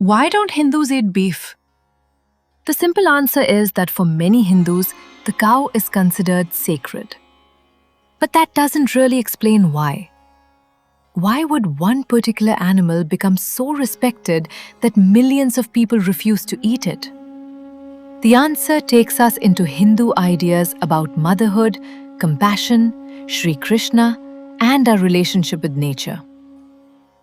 Why don't Hindus eat beef? The simple answer is that for many Hindus, the cow is considered sacred. But that doesn't really explain why. Why would one particular animal become so respected that millions of people refuse to eat it? The answer takes us into Hindu ideas about motherhood, compassion, Shri Krishna, and our relationship with nature.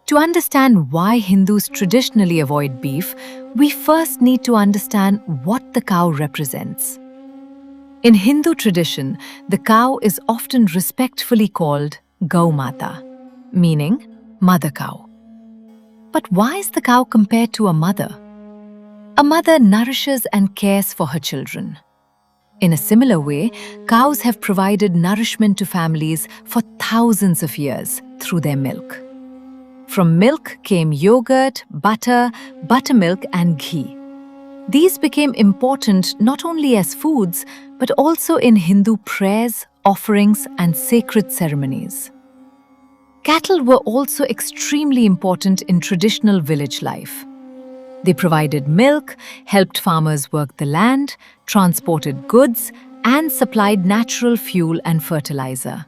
To understand why Hindus traditionally avoid beef, we first need to understand what the cow represents. In Hindu tradition, the cow is often respectfully called Gau Mata, meaning mother cow. But why is the cow compared to a mother? A mother nourishes and cares for her children. In a similar way, cows have provided nourishment to families for thousands of years through their milk. From milk came yogurt, butter, buttermilk, and ghee. These became important not only as foods, but also in Hindu prayers, offerings, and sacred ceremonies. Cattle were also extremely important in traditional village life. They provided milk, helped farmers work the land, transported goods, and supplied natural fuel and fertilizer.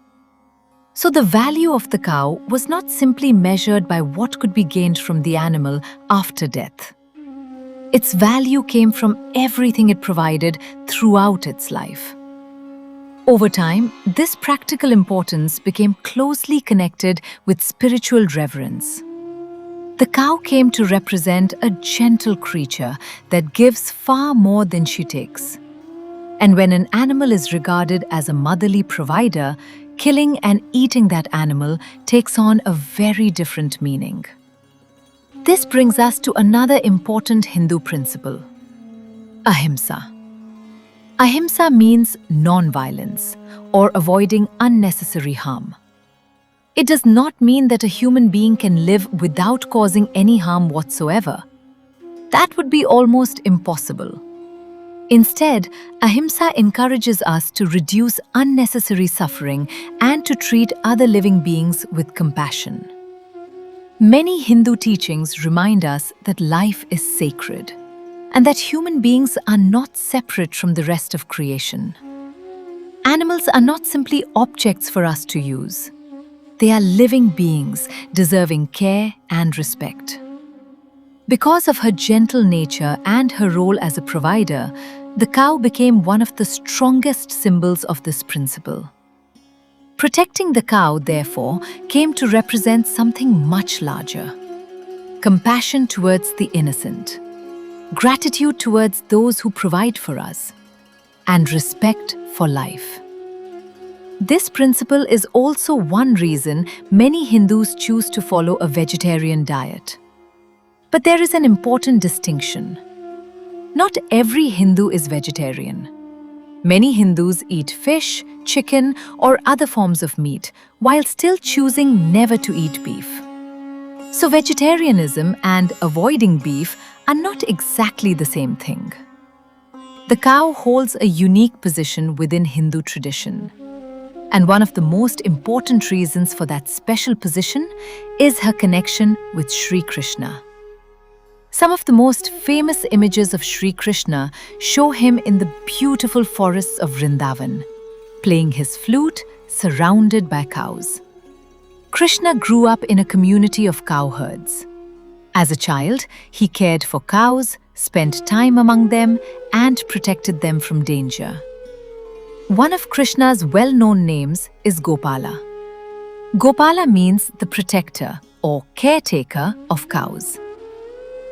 So the value of the cow was not simply measured by what could be gained from the animal after death. Its value came from everything it provided throughout its life. Over time, this practical importance became closely connected with spiritual reverence. The cow came to represent a gentle creature that gives far more than she takes. And when an animal is regarded as a motherly provider, killing and eating that animal takes on a very different meaning. This brings us to another important Hindu principle: Ahimsa. Ahimsa means non-violence or avoiding unnecessary harm. It does not mean that a human being can live without causing any harm whatsoever. That would be almost impossible. Instead, Ahimsa encourages us to reduce unnecessary suffering and to treat other living beings with compassion. Many Hindu teachings remind us that life is sacred and that human beings are not separate from the rest of creation. Animals are not simply objects for us to use. They are living beings deserving care and respect. Because of her gentle nature and her role as a provider, the cow became one of the strongest symbols of this principle. Protecting the cow, therefore, came to represent something much larger: compassion towards the innocent, gratitude towards those who provide for us, and respect for life. This principle is also one reason many Hindus choose to follow a vegetarian diet. But there is an important distinction. Not every Hindu is vegetarian. Many Hindus eat fish, chicken, or other forms of meat, while still choosing never to eat beef. So vegetarianism and avoiding beef are not exactly the same thing. The cow holds a unique position within Hindu tradition. And one of the most important reasons for that special position is her connection with Sri Krishna. Some of the most famous images of Sri Krishna show him in the beautiful forests of Vrindavan, playing his flute surrounded by cows. Krishna grew up in a community of cowherds. As a child, he cared for cows, spent time among them, and protected them from danger. One of Krishna's well-known names is Gopala. Gopala means the protector or caretaker of cows.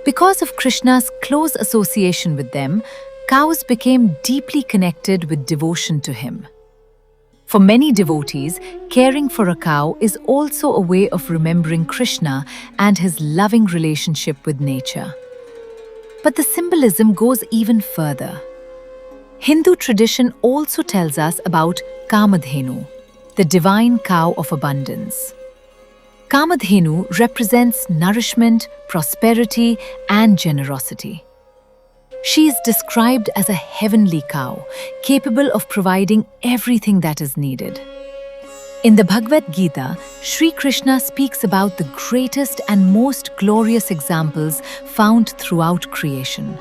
Because of Krishna's close association with them, cows became deeply connected with devotion to him. For many devotees, caring for a cow is also a way of remembering Krishna and his loving relationship with nature. But the symbolism goes even further. Hindu tradition also tells us about Kamadhenu, the divine cow of abundance. Kamadhenu represents nourishment, prosperity, and generosity. She is described as a heavenly cow, capable of providing everything that is needed. In the Bhagavad Gita, Sri Krishna speaks about the greatest and most glorious examples found throughout creation.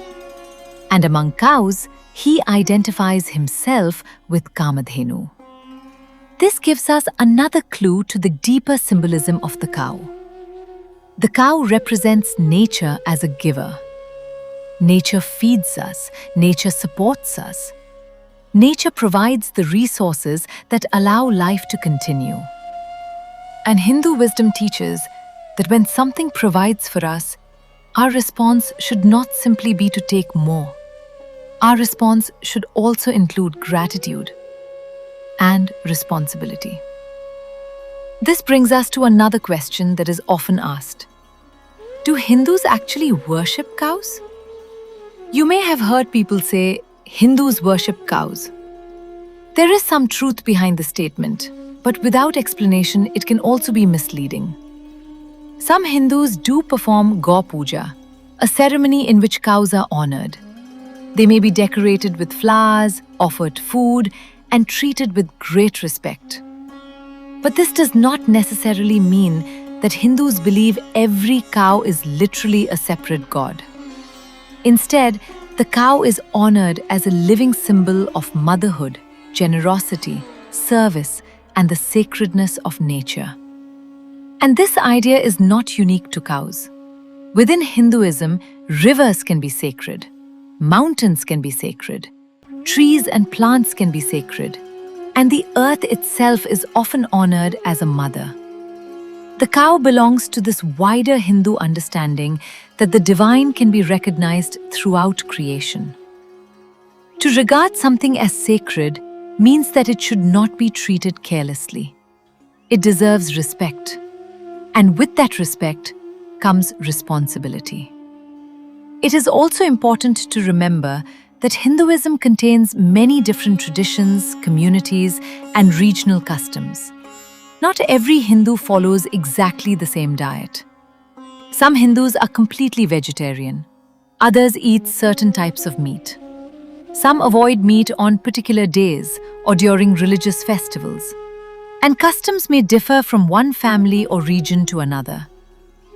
And among cows, he identifies himself with Kamadhenu. This gives us another clue to the deeper symbolism of the cow. The cow represents nature as a giver. Nature feeds us, nature supports us. Nature provides the resources that allow life to continue. And Hindu wisdom teaches that when something provides for us, our response should not simply be to take more. Our response should also include gratitude and responsibility. This brings us to another question that is often asked. Do Hindus actually worship cows? You may have heard people say, Hindus worship cows. There is some truth behind the statement, but without explanation, it can also be misleading. Some Hindus do perform Gau Puja, a ceremony in which cows are honored. They may be decorated with flowers, offered food, and treated with great respect. But this does not necessarily mean that Hindus believe every cow is literally a separate god. Instead, the cow is honored as a living symbol of motherhood, generosity, service, and the sacredness of nature. And this idea is not unique to cows. Within Hinduism, rivers can be sacred, mountains can be sacred, trees and plants can be sacred, and the earth itself is often honored as a mother. The cow belongs to this wider Hindu understanding that the divine can be recognized throughout creation. To regard something as sacred means that it should not be treated carelessly. It deserves respect, and with that respect comes responsibility. It is also important to remember that Hinduism contains many different traditions, communities, and regional customs. Not every Hindu follows exactly the same diet. Some Hindus are completely vegetarian. Others eat certain types of meat. Some avoid meat on particular days or during religious festivals. And customs may differ from one family or region to another.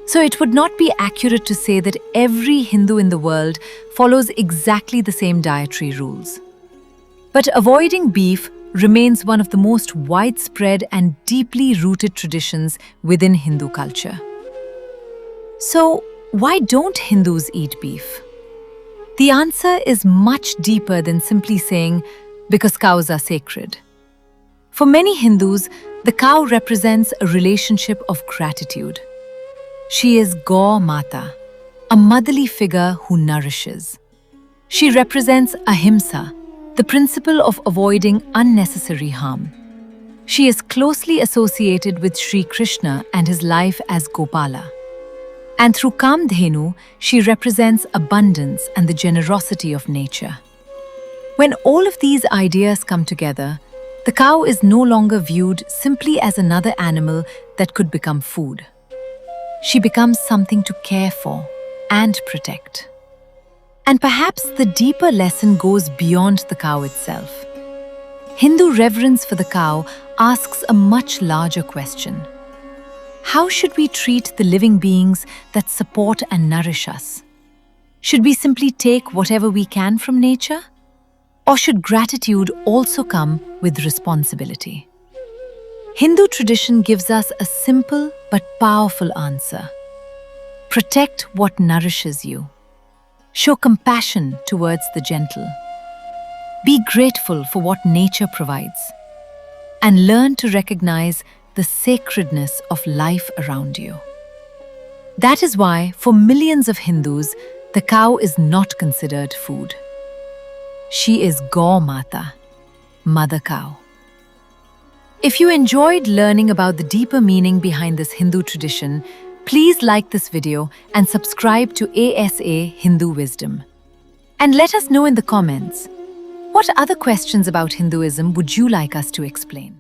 So it would not be accurate to say that every Hindu in the world follows exactly the same dietary rules. But avoiding beef remains one of the most widespread and deeply rooted traditions within Hindu culture. So, why don't Hindus eat beef? The answer is much deeper than simply saying, because cows are sacred. For many Hindus, the cow represents a relationship of gratitude. She is Gau Mata, a motherly figure who nourishes. She represents Ahimsa, the principle of avoiding unnecessary harm. She is closely associated with Sri Krishna and his life as Gopala. And through Kamadhenu, she represents abundance and the generosity of nature. When all of these ideas come together, the cow is no longer viewed simply as another animal that could become food. She becomes something to care for and protect. And perhaps the deeper lesson goes beyond the cow itself. Hindu reverence for the cow asks a much larger question. How should we treat the living beings that support and nourish us? Should we simply take whatever we can from nature? Or should gratitude also come with responsibility? Hindu tradition gives us a simple but powerful answer. Protect what nourishes you. Show compassion towards the gentle. Be grateful for what nature provides. And learn to recognize the sacredness of life around you. That is why, for millions of Hindus, the cow is not considered food. She is Gau Mata, Mother Cow. If you enjoyed learning about the deeper meaning behind this Hindu tradition, please like this video and subscribe to ASA Hindu Wisdom. And let us know in the comments, what other questions about Hinduism would you like us to explain?